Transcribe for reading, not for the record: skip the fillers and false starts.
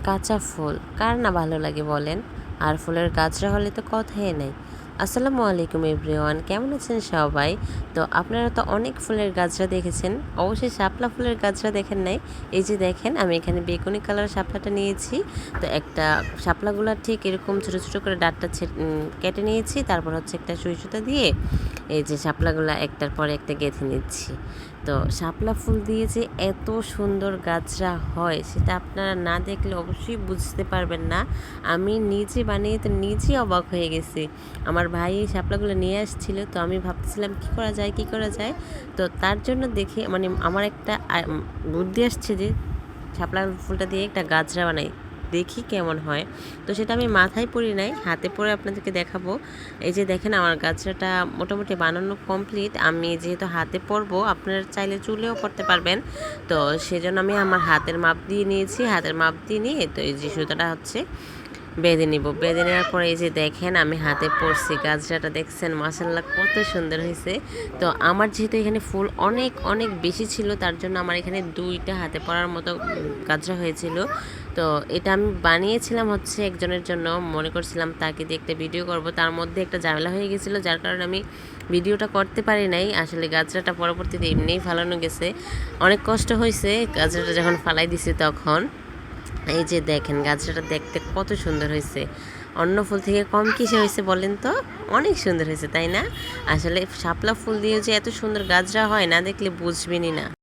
কাঁচা ফুল কার না ভালো লাগে বলেন। আর ফুলের গাছরা হলে তো কথাই নেই। আসসালামু আলাইকুম এভরিওয়ান, কেমন আছেন সবাই? তো আপনারা তো অনেক ফুলের গাছরা দেখেছেন, অবশ্যই শাপলা ফুলের গাছরা দেখেন নাই। এই যে দেখেন, আমি এখানে বেগুনি কালার শাপলাটা নিয়েছি। তো একটা শাপলাগুলো ঠিক এরকম ছোটো ছোটো করে ডাঁটটা কেটে নিয়েছি, তারপর হচ্ছে একটা সুই সুতা দিয়ে এই যে শাপলাগুলো একটার পর একটা গেঁথে নিচ্ছি। তো শাপলা ফুল দিয়ে যে এত সুন্দর গাছরা হয় সেটা আপনারা না দেখলে অবশ্যই বুঝতে পারবেন না। আমি নিজে বানিয়ে তো নিজেই অবাক হয়ে গেছি। আমার ভাই এই শাপলাগুলো নিয়ে আসছিল, তো আমি ভাবছিলাম কী করা যায় কী করা যায়। তো তার জন্য দেখে মানে আমার একটা বুদ্ধি আসছে যে শাপলা ফুলটা দিয়ে একটা গাছরা বানাই, দেখি কেমন হয়। তো সেটা আমি মাথায় পরি নাই, হাতে পরে আপনাদেরকে দেখাবো। এই যে দেখেন, আমার গাছরাটা মোটামুটি বানানো কমপ্লিট। আমি যেহেতু হাতে পরবো, আপনারা চাইলে চুলেও করতে পারবেন। তো সেজন্য আমি আমার হাতের মাপ দিয়ে নিয়েছি। হাতের মাপ দিয়ে নিয়ে তো এই যে সুতাটা হচ্ছে বেঁধে নিব। বেঁধে নেওয়ার পরে এই যে দেখেন, আমি হাতে পরছি। গাছরাটা দেখছেন, মাশাআল্লাহ কত সুন্দর হয়েছে। তো আমার যেহেতু এখানে ফুল অনেক অনেক বেশি ছিল, তার জন্য আমার এখানে দুইটা হাতে পরার মতো গাছরা হয়েছিল। তো এটা আমি বানিয়েছিলাম হচ্ছে একজনের জন্য, মনে করছিলাম তাকে দিয়ে একটা ভিডিও করব। তার মধ্যে একটা ঝামেলা হয়ে গেছিলো, যার কারণে আমি ভিডিওটা করতে পারি নাই। আসলে গাছরাটা পরবর্তীতে এমনিই ফালানো গেছে, অনেক কষ্ট হয়েছে গাছরাটা যখন ফালাই দিছি তখন। এই যে দেখেন, গাছটা দেখতে কত সুন্দর হয়েছে। অন্য ফুল থেকে কম কিসে হয়েছে বলেন তো? অনেক সুন্দর হয়েছে, তাই না? আসলে শাপলা ফুল দিয়ে যে এত সুন্দর গাছরা হয়, না দেখলে বুঝবেনই না।